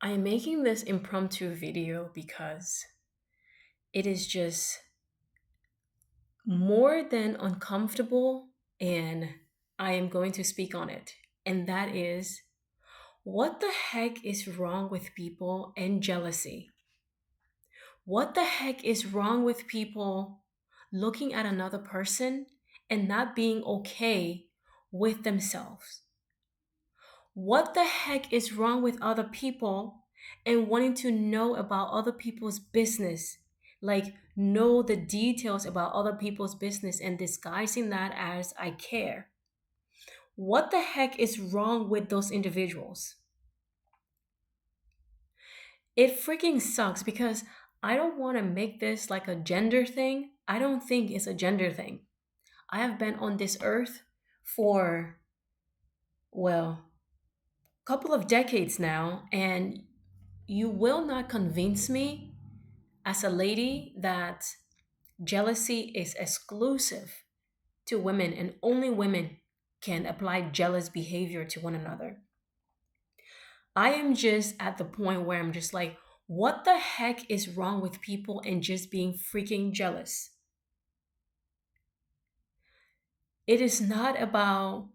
I am making this impromptu video because it is just more than uncomfortable, and I am going to speak on it. And that is, what the heck is wrong with people and jealousy? What the heck is wrong with people looking at another person and not being okay with themselves? What the heck is wrong with other people and wanting to know about other people's business? Like, know the details about other people's business and disguising that as I care. What the heck is wrong with those individuals? It freaking sucks because I don't want to make this like a gender thing. I don't think it's a gender thing. I have been on this earth for, well, a couple of decades now, and you will not convince me as a lady that jealousy is exclusive to women and only women can apply jealous behavior to one another. I am just at the point where I'm just like, what the heck is wrong with people and just being freaking jealous? It is not about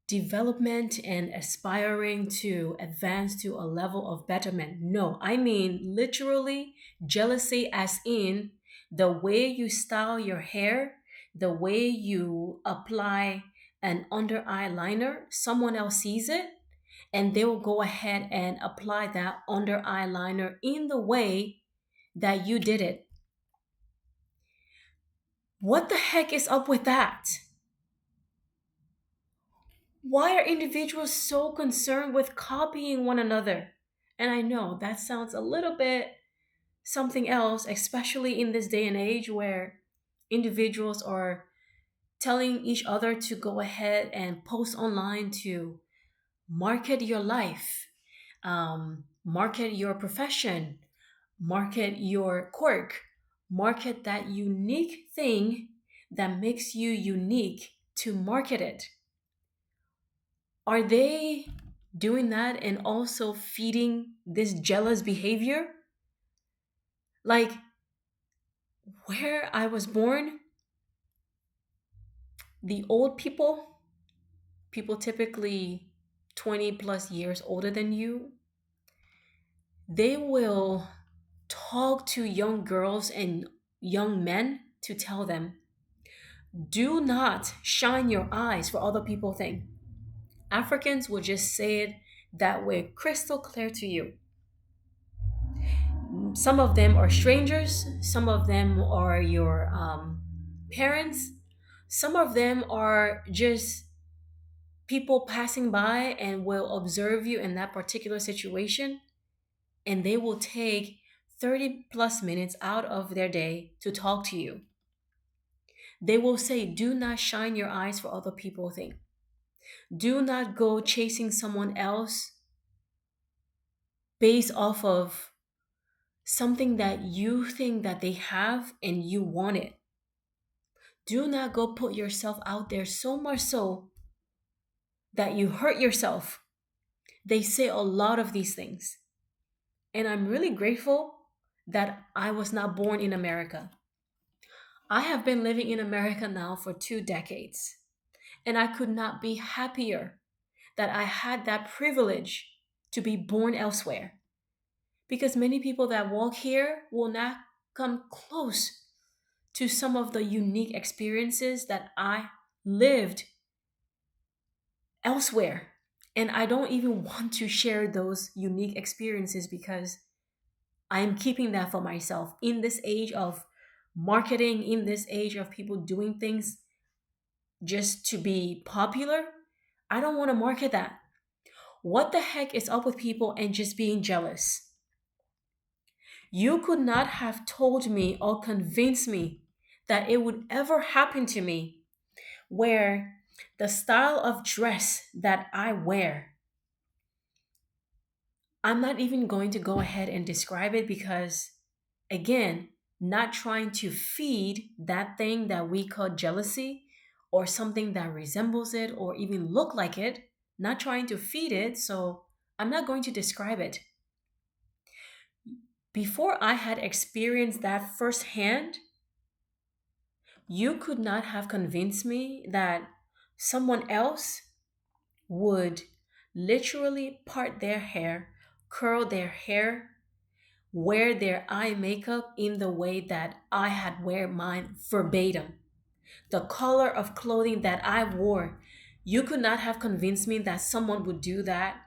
development and aspiring to advance to a level of betterment. No, I mean literally jealousy, as in the way you style your hair, the way you apply an under eye liner, someone else sees it and they will go ahead and apply that under eye liner in the way that you did it. What the heck is up with that? Why are individuals so concerned with copying one another? And I know that sounds a little bit something else, especially in this day and age where individuals are telling each other to go ahead and post online to market your life, market your profession, market your quirk, market that unique thing that makes you unique to market it. Are they doing that and also feeding this jealous behavior? Like, where I was born, the old people, people typically 20 plus years older than you, they will talk to young girls and young men to tell them, do not shine your eyes for other people think. Africans will just say it that way, crystal clear to you. Some of them are strangers, some of them are your parents, some of them are just people passing by and will observe you in that particular situation, and they will take 30 plus minutes out of their day to talk to you. They will say, do not shine your eyes for other people think. Do not go chasing someone else based off of something that you think that they have and you want it. Do not go put yourself out there so much so that you hurt yourself. They say a lot of these things. And I'm really grateful that I was not born in America. I have been living in America now for 2 decades. And I could not be happier that I had that privilege to be born elsewhere. Because many people that walk here will not come close to some of the unique experiences that I lived elsewhere. And I don't even want to share those unique experiences because I am keeping that for myself. In this age of marketing, in this age of people doing things just to be popular, I don't want to market that. What the heck is up with people and just being jealous? You could not have told me or convinced me that it would ever happen to me where the style of dress that I wear, I'm not even going to go ahead and describe it because, again, not trying to feed that thing that we call jealousy or something that resembles it or even look like it, not trying to feed it. So I'm not going to describe it. Before I had experienced that firsthand, you could not have convinced me that someone else would literally part their hair, curl their hair, wear their eye makeup in the way that I had wear mine verbatim. The color of clothing that I wore, you could not have convinced me that someone would do that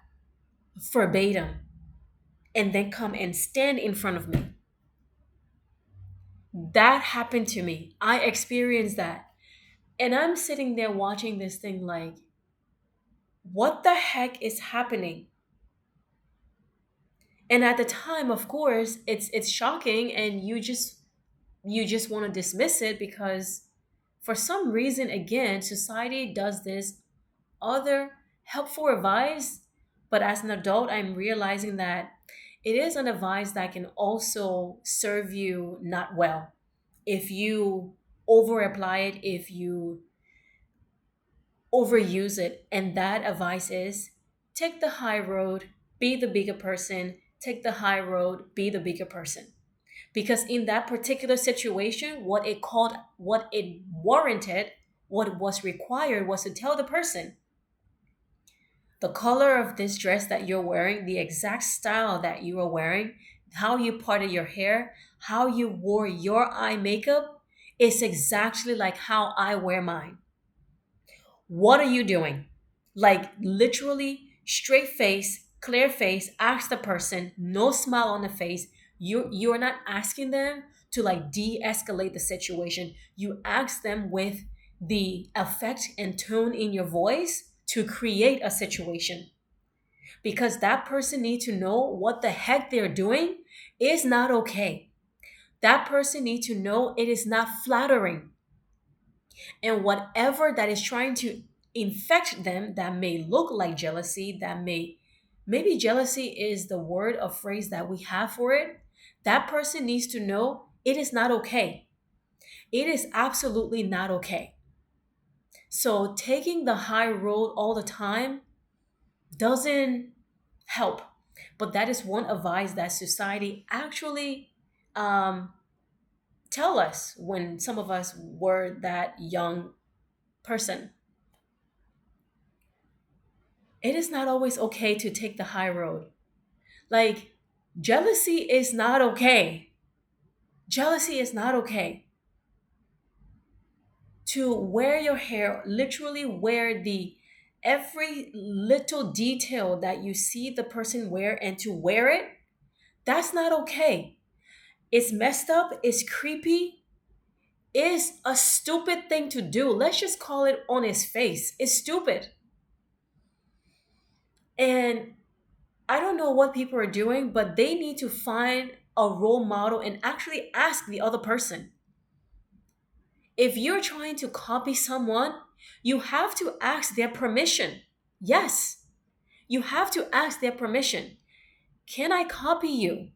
verbatim and then come and stand in front of me. That happened to me. I experienced that. And I'm sitting there watching this thing like, what the heck is happening? And at the time, of course, it's shocking and you just want to dismiss it because for some reason again, society does this other helpful advice, but as an adult, I'm realizing that it is an advice that can also serve you not well if you over apply it, if you overuse it. And that advice is take the high road, be the bigger person, take the high road, be the bigger person. Because in that particular situation, what it warranted, what was required was to tell the person the color of this dress that you're wearing, the exact style that you are wearing, how you parted your hair, how you wore your eye makeup is exactly like how I wear mine. What are you doing? Like literally straight face, clear face, ask the person, no smile on the face. You're not asking them to like de-escalate the situation. You ask them with the effect and tone in your voice to create a situation. Because that person needs to know what the heck they're doing is not okay. That person needs to know it is not flattering, and whatever that is trying to infect them that may look like jealousy, that may maybe jealousy is the word or phrase that we have for it. That person needs to know it is not okay. It is absolutely not okay. So taking the high road all the time doesn't help. But that is one advice that society actually um, tell us when some of us were that young person. It is not always okay to take the high road. Like, jealousy is not okay. Jealousy is not okay. To wear your hair, literally wear the every little detail that you see the person wear and to wear it, that's not okay. It's messed up, it's creepy, it's a stupid thing to do. Let's just call it on his face. It's stupid. And I don't know what people are doing, but they need to find a role model and actually ask the other person. If you're trying to copy someone, you have to ask their permission. Yes, you have to ask their permission. Can I copy you?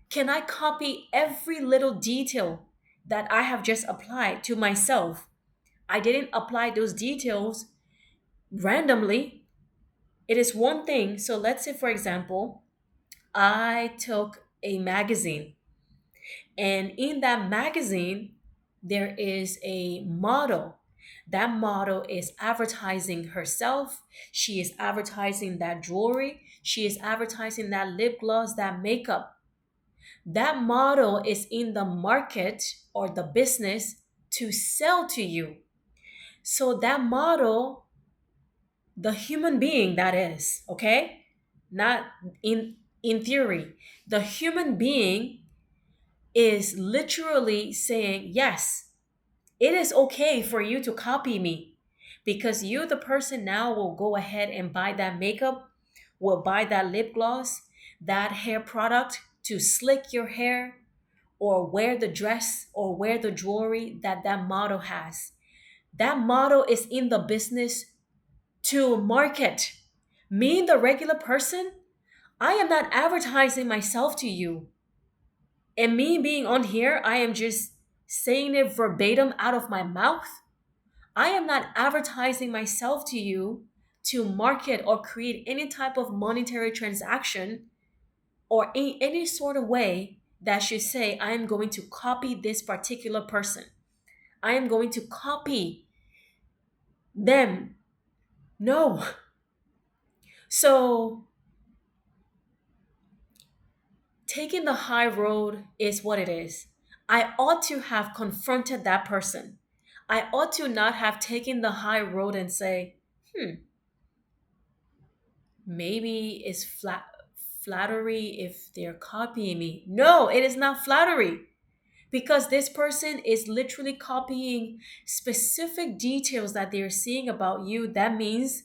Can I copy every little detail that I have just applied to myself? I didn't apply those details randomly. It is one thing. So let's say, for example, I took a magazine, and in that magazine, there is a model. That model is advertising herself. She is advertising that jewelry. She is advertising that lip gloss, that makeup. That model is in the market or the business to sell to you. So that model, the human being that is, okay? Not in theory. The human being is literally saying, yes, it is okay for you to copy me because you, the person, now will go ahead and buy that makeup, will buy that lip gloss, that hair product to slick your hair, or wear the dress or wear the jewelry that that model has. That model is in the business to market. Me, the regular person, I am not advertising myself to you. And me being on here, I am just saying it verbatim out of my mouth. I am not advertising myself to you to market or create any type of monetary transaction or any sort of way that should say, I am going to copy this particular person. I am going to copy them. No. So taking the high road is what it is. I ought to have confronted that person. I ought to not have taken the high road and say, maybe it's flattery if they're copying me. No, it is not flattery because this person is literally copying specific details that they're seeing about you. That means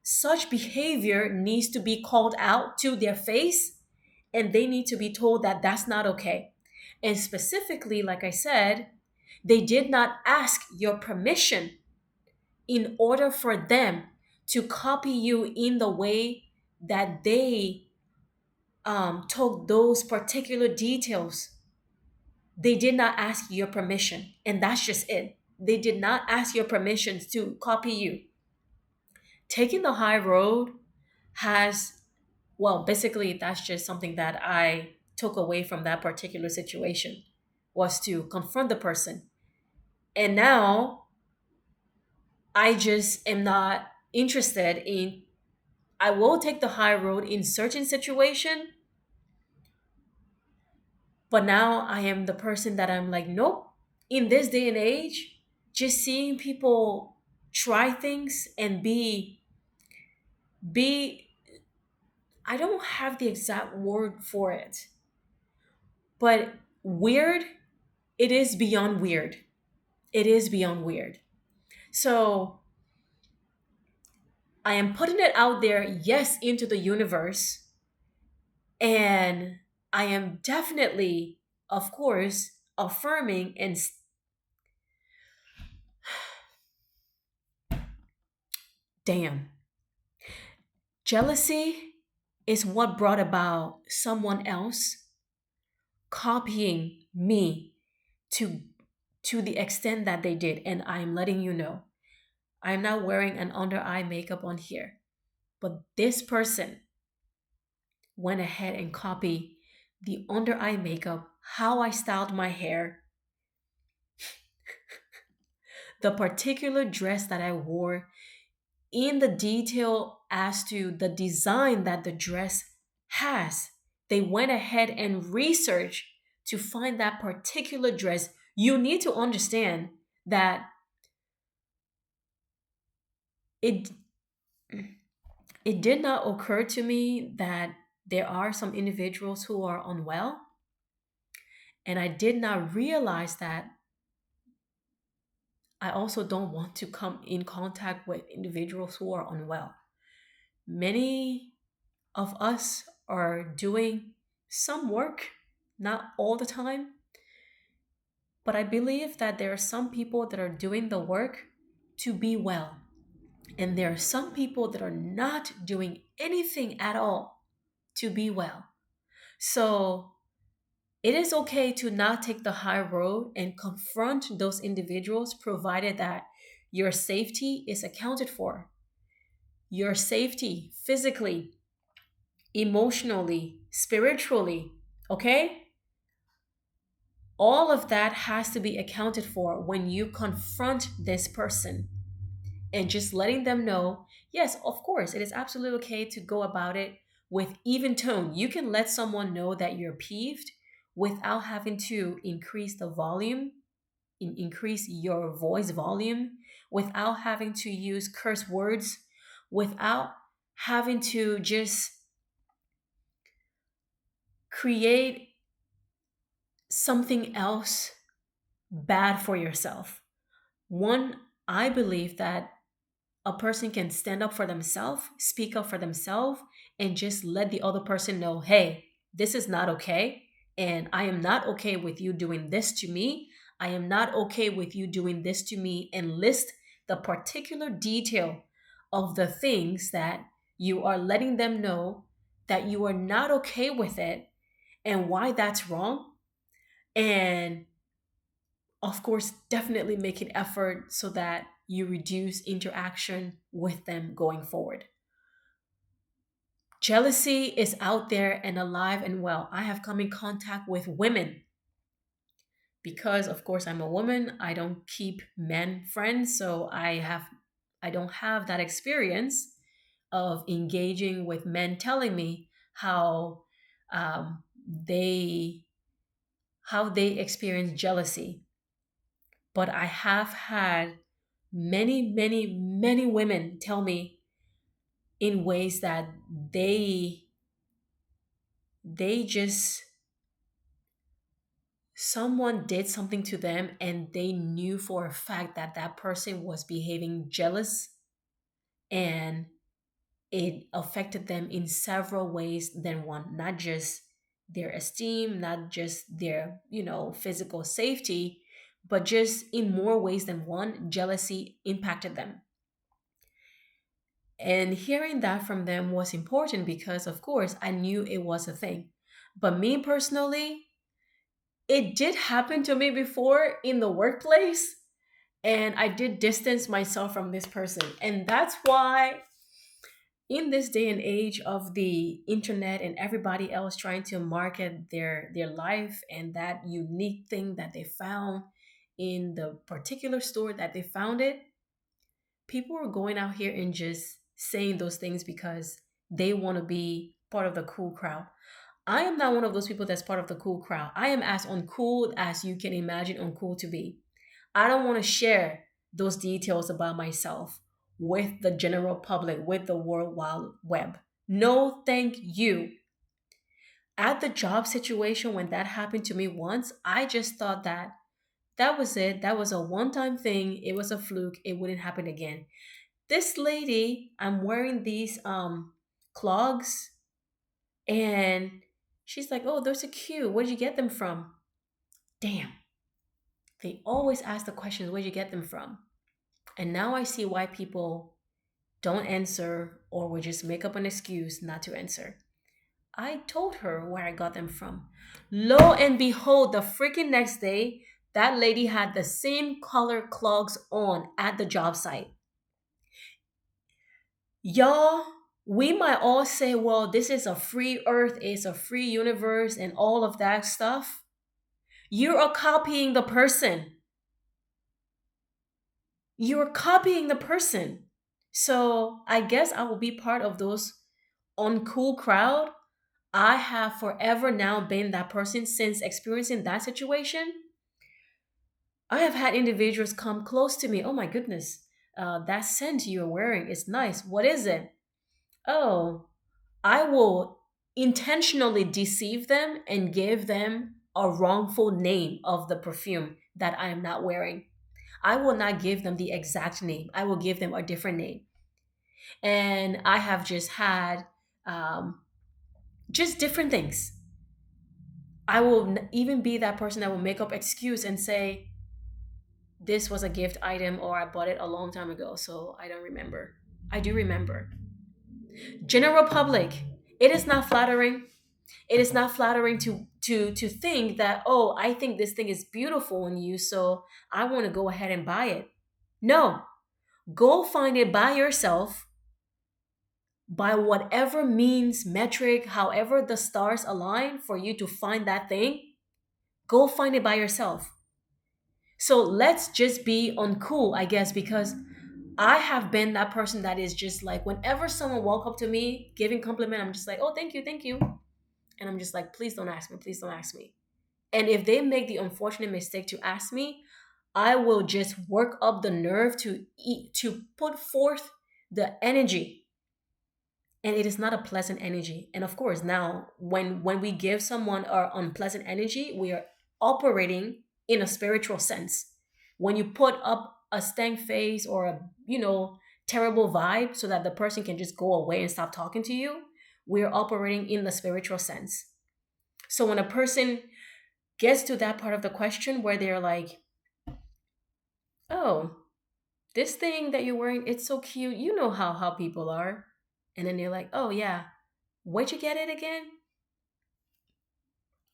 such behavior needs to be called out to their face and they need to be told that that's not okay. And specifically, like I said, they did not ask your permission in order for them to copy you in the way that they took those particular details. They did not ask your permission, and that's just it. They did not ask your permission to copy you. Taking the high road has, well, basically, that's just something that I took away from that particular situation was to confront the person. And now I just am not interested in, I will take the high road in certain situation, but now I am the person that I'm like, nope. In this day and age, just seeing people try things and be I don't have the exact word for it, but weird, it is beyond weird. It is beyond weird. So I am putting it out there, yes, into the universe. And I am definitely, of course, affirming and damn. Jealousy is what brought about someone else copying me to to the extent that they did, and I'm letting you know. I'm not wearing an under eye makeup on here. But this person went ahead and copied the under eye makeup, how I styled my hair, the particular dress that I wore, in the detail as to the design that the dress has. They went ahead and researched to find that particular dress. You need to understand that it it did not occur to me that there are some individuals who are unwell, and I did not realize that I also don't want to come in contact with individuals who are unwell. Many of us are doing some work, not all the time, but I believe that there are some people that are doing the work to be well. And there are some people that are not doing anything at all to be well. So it is okay to not take the high road and confront those individuals, provided that your safety is accounted for. Your safety physically, emotionally, spiritually, okay? All of that has to be accounted for when you confront this person and just letting them know, yes, of course, it is absolutely okay to go about it with even tone. You can let someone know that you're peeved without having to increase the volume, increase your voice volume, without having to use curse words, without having to just create something else bad for yourself. One, I believe that a person can stand up for themselves, speak up for themselves, and just let the other person know, hey, this is not okay. And I am not okay with you doing this to me. I am not okay with you doing this to me, and list the particular detail of the things that you are letting them know that you are not okay with it and why that's wrong. And of course, definitely make an effort so that you reduce interaction with them going forward. Jealousy is out there and alive and well. I have come in contact with women because of course I'm a woman. I don't keep men friends, so I don't have that experience of engaging with men telling me um, they how they experience jealousy. But I have had many women tell me in ways that they they just someone did something to them and they knew for a fact that that person was behaving jealous, and it affected them in several ways than one, not just their esteem, not just their physical safety, but just in more ways than one, jealousy impacted them. And hearing that from them was important because of course I knew it was a thing. But me personally, it did happen to me before in the workplace, and I did distance myself from this person. And that's why in this day and age of the internet and everybody else trying to market their life and that unique thing that they found in the particular store that they found it, people are going out here and just saying those things because they want to be part of the cool crowd. I am not one of those people that's part of the cool crowd. I am as uncool as you can imagine uncool to be. I don't want to share those details about myself with the general public, with the World Wide Web. No, thank you. At the job situation, when that happened to me once, I just thought that that was it. That was a one time thing. It was a fluke. It wouldn't happen again. This lady, I'm wearing these clogs, and she's like, "Oh, those are cute. Where'd you get them from?" Damn. They always ask the questions, "Where'd you get them from?" And now I see why people don't answer or would just make up an excuse not to answer. I told her where I got them from. Lo and behold, the freaking next day, that lady had the same color clogs on at the job site. Y'all, we might all say, well, this is a free earth, it's a free universe, and all of that stuff. You are copying the person. You're copying the person. So I guess I will be part of those uncool crowd. I have forever now been that person since experiencing that situation. I have had individuals come close to me. Oh my goodness, that scent you're wearing is nice. What is it? Oh, I will intentionally deceive them and give them a wrongful name of the perfume that I am not wearing. I will not give them the exact name. I will give them a different name. And I have just had um, just different things. I will even be that person that will make up excuse and say this was a gift item or I bought it a long time ago, so I don't remember. I do remember. General public, it is not flattering. It is not flattering to think that, oh, I think this thing is beautiful in you, so I want to go ahead and buy it. No, go find it by yourself, by whatever means, metric, however the stars align for you to find that thing. Go find it by yourself. So let's just be uncool, I guess, because I have been that person that is just like, whenever someone walk up to me giving compliment, I'm just like, oh, thank you. And I'm just like, please don't ask me, please don't ask me. And if they make the unfortunate mistake to ask me, I will just work up the nerve to eat, to put forth the energy. And it is not a pleasant energy. And of course, now when we give someone our unpleasant energy, we are operating in a spiritual sense. When you put up a stank face or a terrible vibe so that the person can just go away and stop talking to you, we're operating in the spiritual sense. So when a person gets to that part of the question where they're like, "Oh, this thing that you're wearing, it's so cute. You know how people are." And then they're like, "Oh yeah, where'd you get it again?"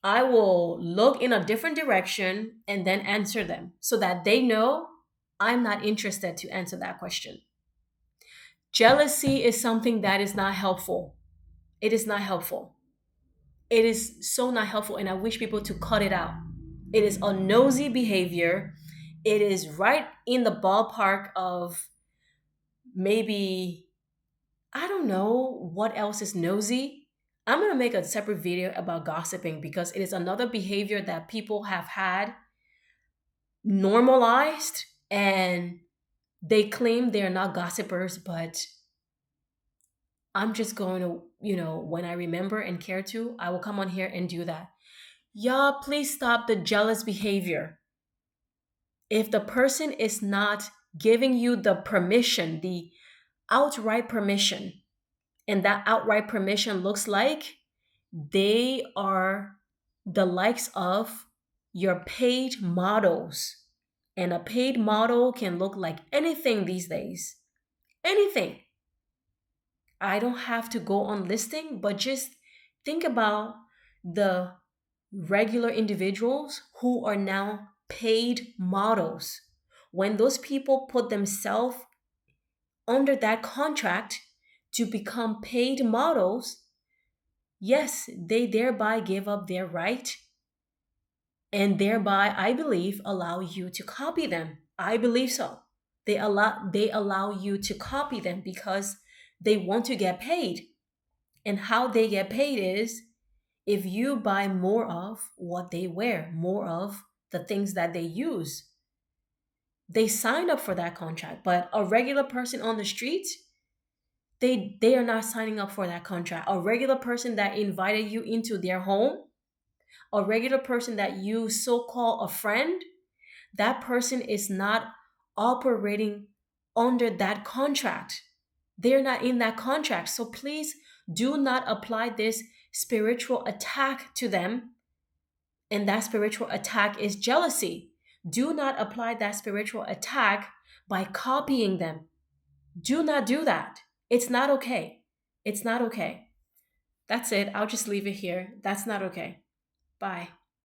I will look in a different direction and then answer them so that they know I'm not interested to answer that question. Jealousy is something that is not helpful. It is not helpful. It is so not helpful, and I wish people to cut it out. It is a nosy behavior. It is right in the ballpark of maybe, I don't know what else is nosy. I'm going to make a separate video about gossiping because it is another behavior that people have had normalized, and they claim they're not gossipers, but I'm just going to, when I remember and care to, I will come on here and do that. Y'all, please stop the jealous behavior. If the person is not giving you the permission, the outright permission, and that outright permission looks like they are the likes of your paid models. And a paid model can look like anything these days. Anything. I don't have to go on listing, but just think about the regular individuals who are now paid models. When those people put themselves under that contract to become paid models, yes, they thereby give up their right, and thereby, I believe, allow you to copy them. I believe so. They allow you to copy them because they want to get paid. And how they get paid is if you buy more of what they wear, more of the things that they use. They signed up for that contract, but a regular person on the street, they are not signing up for that contract. A regular person that invited you into their home, a regular person that you so call a friend, that person is not operating under that contract. They're not in that contract. So please do not apply this spiritual attack to them. And that spiritual attack is jealousy. Do not apply that spiritual attack by copying them. Do not do that. It's not okay. It's not okay. That's it. I'll just leave it here. That's not okay. Bye.